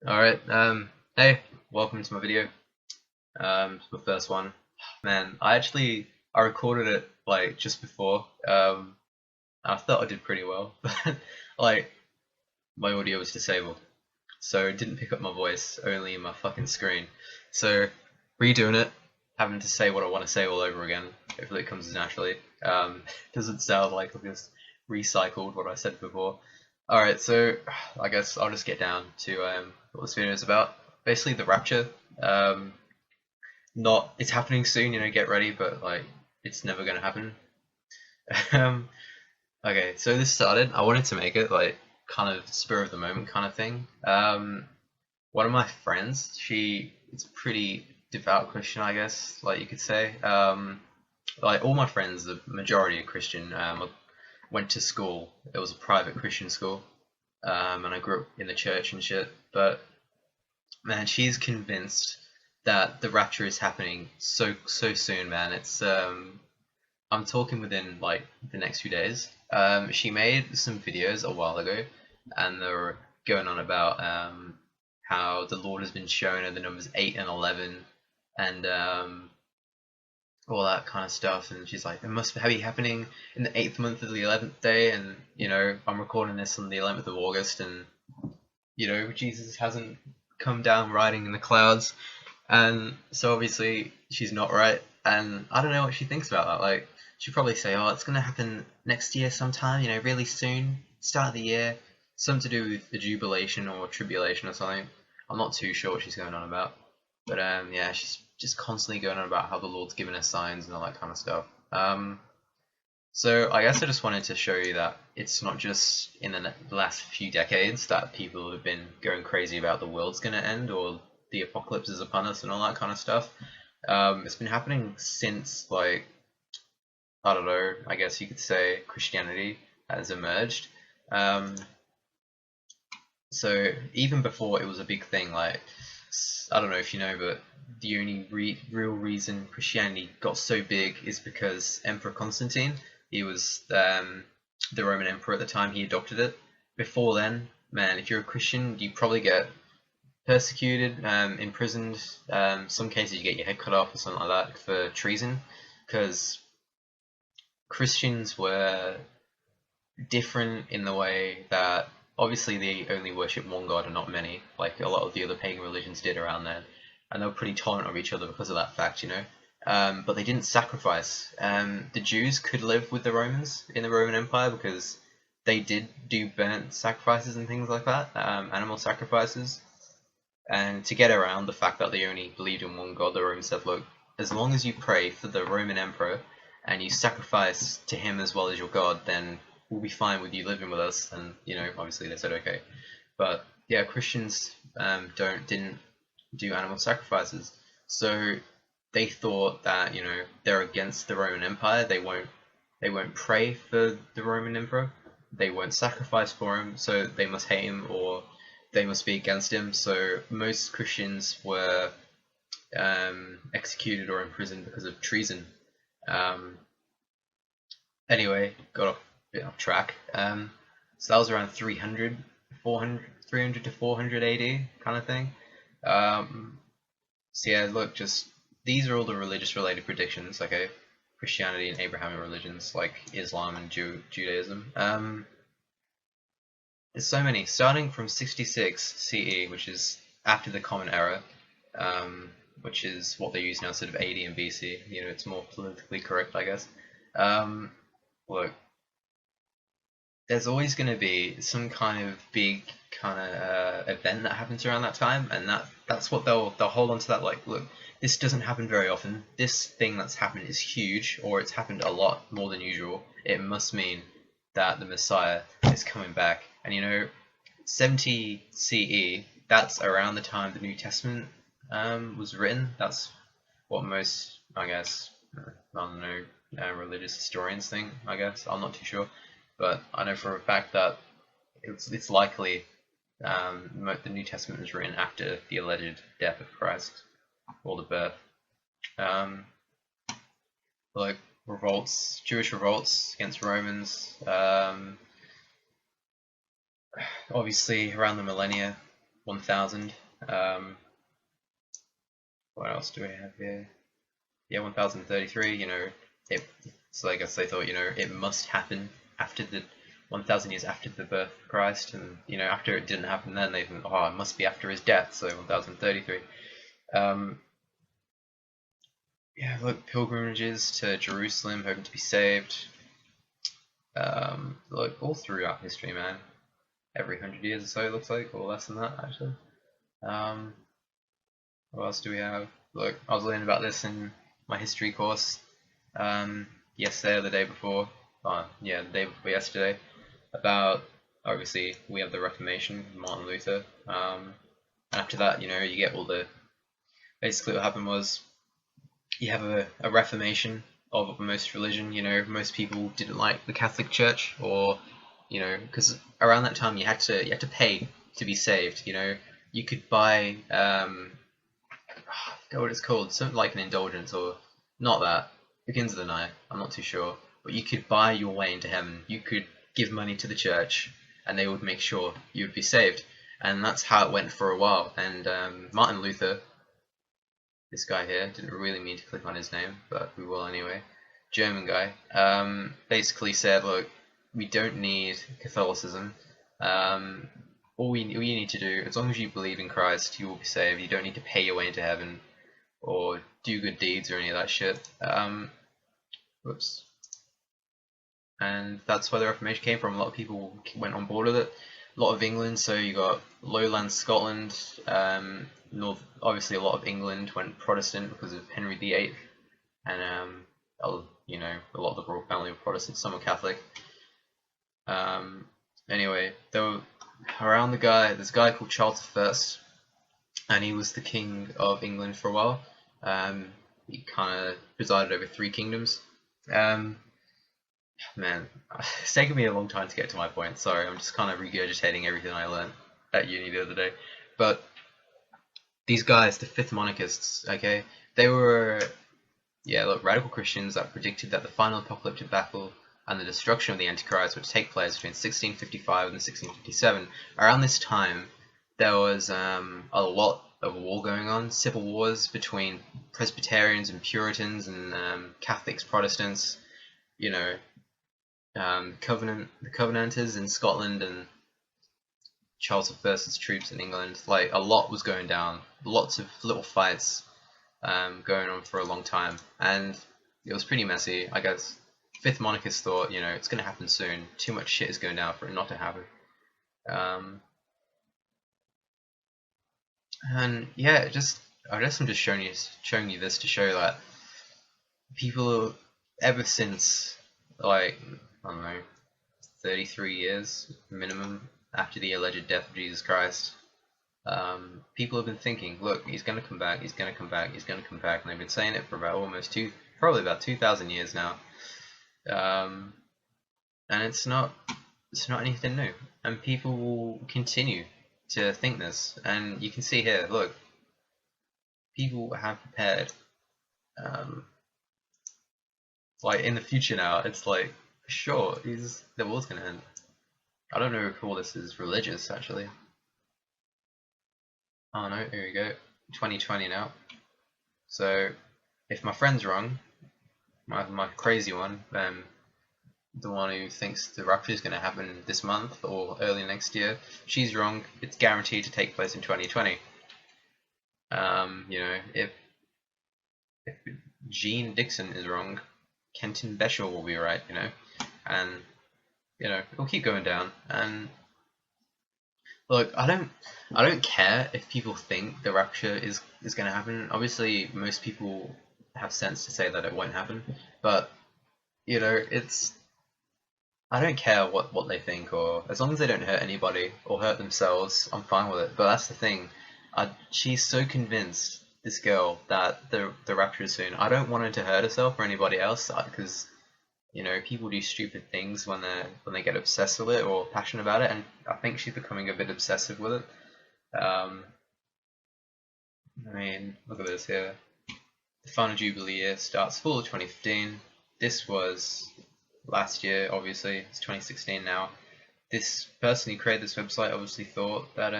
Alright, hey, welcome to my video. It's the first one. Man, I recorded it like just before. I thought I did pretty well, but like my audio was disabled, so it didn't pick up my voice, only my fucking screen. So redoing it, having to say what I want to say all over again. Hopefully it comes naturally. Doesn't sound like I've just recycled what I said before. Alright, so I guess I'll just get down to what this video is about. Basically the rapture. It's happening soon, get ready, but like it's never gonna happen. um, okay, so this started, I wanted to make it like kind of spur of the moment kind of thing. One of my friends, it's a pretty devout Christian, I guess, like you could say. Like all my friends, the majority are Christian. Went to school. It was a private Christian school, and I grew up in the church and shit. But man, she's convinced that the rapture is happening so soon, man. It's I'm talking within like the next few days. She made some videos a while ago, and they were going on about how the Lord has been shown in the numbers 8 and 11, and all that kind of stuff. And she's like, it must be happening in the 8th month of the 11th day, and I'm recording this on the 11th of August, and Jesus hasn't come down riding in the clouds. And so obviously she's not right, and I don't know what she thinks about that. Like, she'd probably say, oh, it's gonna happen next year sometime, really soon, start of the year, something to do with the jubilation or tribulation or something. I'm not too sure what she's going on about, but yeah, she's just constantly going on about how the Lord's given us signs and all that kind of stuff. So I guess I just wanted to show you that it's not just in the last few decades that people have been going crazy about the world's going to end or the apocalypse is upon us and all that kind of stuff. It's been happening since, like, I don't know, I guess you could say Christianity has emerged. So even before it was a big thing, like, I don't know if you know, but the only real reason Christianity got so big is because Emperor Constantine, he was the Roman emperor at the time, he adopted it. Before then, man, if you're a Christian, you probably get persecuted, imprisoned. Some cases you get your head cut off or something like that for treason, because Christians were different in the way that obviously they only worship one god and not many, like a lot of the other pagan religions did around then, and they were pretty tolerant of each other because of that fact, but they didn't sacrifice. The Jews could live with the Romans in the Roman Empire because they did do burnt sacrifices and things like that, animal sacrifices. And to get around the fact that they only believed in one god, the Romans said, look, as long as you pray for the Roman emperor and you sacrifice to him as well as your god, then we'll be fine with you living with us. And obviously they said okay. But yeah, Christians didn't do animal sacrifices, so they thought that they're against the Roman Empire. They won't pray for the Roman emperor, they won't sacrifice for him, so they must hate him or they must be against him. So most Christians were executed or imprisoned because of treason. Anyway, got a bit off track. So that was around 300 to 400 AD kind of thing. So yeah, look, just these are all the religious related predictions, okay? Christianity and Abrahamic religions like Islam and Judaism. There's so many, starting from 66 CE, which is after the Common Era, which is what they use now instead of AD and BC. It's more politically correct, I guess. Look, there's always going to be some kind of big kind of event that happens around that time, and that's what they'll hold on to. That, like, look, this doesn't happen very often. This thing that's happened is huge, or it's happened a lot more than usual. It must mean that the Messiah is coming back. And 70 CE, that's around the time the New Testament was written. That's what most, I guess, I don't know, religious historians think, I guess. I'm not too sure. But I know for a fact that it's likely the New Testament was written after the alleged death of Christ, or the birth. Like revolts, Jewish revolts against Romans. Obviously around the millennia, 1000. What else do we have here? Yeah, 1033. So I guess they thought, it must happen after the 1000 years after the birth of Christ, and after it didn't happen, then they think, oh, it must be after his death. So 1033. Yeah, look, pilgrimages to Jerusalem, hoping to be saved. Look, all throughout history, man. Every 100 years or so, it looks like, or less than that, actually. What else do we have? Look, I was learning about this in my history course yesterday or the day before. Yeah, the day before yesterday. About, obviously, we have the Reformation, Martin Luther. And after that, you get all the. Basically, what happened was you have a Reformation of most religion. Most people didn't like the Catholic Church, or because around that time you had to pay to be saved. You could buy I forget what it's called, something like an indulgence, or not that, begins with an I, I'm not too sure, but you could buy your way into heaven. You could give money to the church and they would make sure you would be saved, and that's how it went for a while. And Martin Luther, this guy here, didn't really mean to click on his name, but we will anyway, German guy, basically said, look, we don't need Catholicism. All you need to do, as long as you believe in Christ, you will be saved. You don't need to pay your way into heaven or do good deeds or any of that shit. Whoops. And that's where the Reformation came from. A lot of people went on board with it. A lot of England, so you got lowland Scotland, north. Obviously, a lot of England went Protestant because of Henry VIII, and a lot of the royal family were Protestant. Some were Catholic. Anyway, though. Around there's a guy called Charles I, and he was the king of England for a while. He kind of presided over 3 kingdoms. Man, it's taken me a long time to get to my point. Sorry, I'm just kind of regurgitating everything I learned at uni the other day. But these guys, the 5th monarchists, okay, they were, radical Christians that predicted that the final apocalyptic battle and the destruction of the Antichrist would take place between 1655 and 1657. Around this time, there was a lot of war going on, civil wars between Presbyterians and Puritans and Catholics, Protestants. The Covenanters in Scotland and Charles I's troops in England. Like, a lot was going down, lots of little fights going on for a long time, and it was pretty messy, I guess. 5th monarchists thought, it's going to happen soon. Too much shit is going down for it not to happen. And yeah, I guess I'm just showing you this to show that people, ever since, like, I don't know, 33 years minimum after the alleged death of Jesus Christ, people have been thinking, look, he's going to come back, he's going to come back, he's going to come back, and they've been saying it for about probably about 2,000 years now. And it's not anything new, and people will continue to think this. And you can see here, look, people have prepared. Like, in the future now, it's like, sure, the world's gonna end. I don't know if all this is religious, actually. Oh no, here we go, 2020 now. So if my friend's wrong, my crazy one, the one who thinks the rapture is going to happen this month or early next year, she's wrong. It's guaranteed to take place in 2020. If Gene Dixon is wrong, Kenton Beshel will be right, and it'll keep going down. And look, I don't care if people think the rapture is going to happen. Obviously, most people have sense to say that it won't happen, but I don't care what they think, or as long as they don't hurt anybody or hurt themselves, I'm fine with it. But that's the thing, she's so convinced, this girl, that the rapture is soon. I don't want her to hurt herself or anybody else, because people do stupid things when they get obsessed with it or passionate about it, and I think she's becoming a bit obsessive with it. I mean, look at this here. The final Jubilee year starts fall of 2015. This was last year, obviously. It's 2016 now. This person who created this website obviously thought that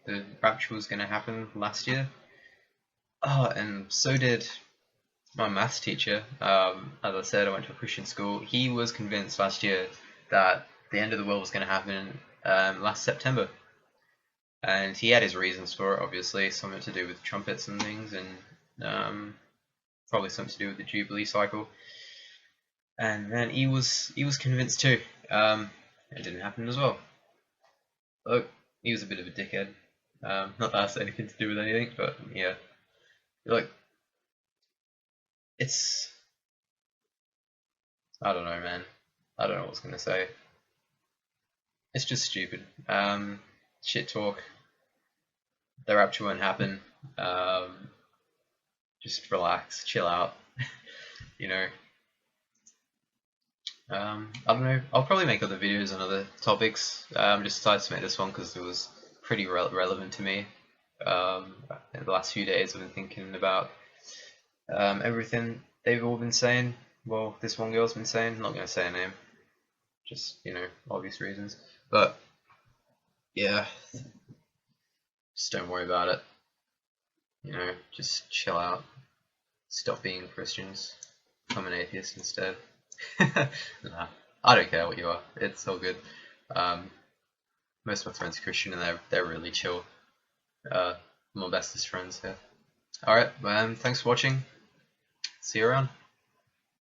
the rapture was going to happen last year. Oh, and so did my maths teacher. As I said, I went to a Christian school. He was convinced last year that the end of the world was going to happen last September. And he had his reasons for it, obviously, something to do with trumpets and things, and probably something to do with the Jubilee cycle. And then he was convinced too. It didn't happen as well. Look, he was a bit of a dickhead. Not that that's anything to do with anything, but yeah. Look, it's, I don't know, man. I don't know what I was gonna say. It's just stupid. Shit talk. The rapture won't happen. Just relax, chill out. You know. I don't know. I'll probably make other videos on other topics. Just decided to make this one because it was pretty relevant to me. In the last few days, I've been thinking about everything they've all been saying. Well, this one girl's been saying. I'm not gonna say her name, just obvious reasons. But yeah, just don't worry about it. Just chill out. Stop being Christians. Become an atheist instead. Nah, I don't care what you are. It's all good. Most of my friends are Christian and they're really chill. My bestest friends. Yeah. All right. Thanks for watching. See you around.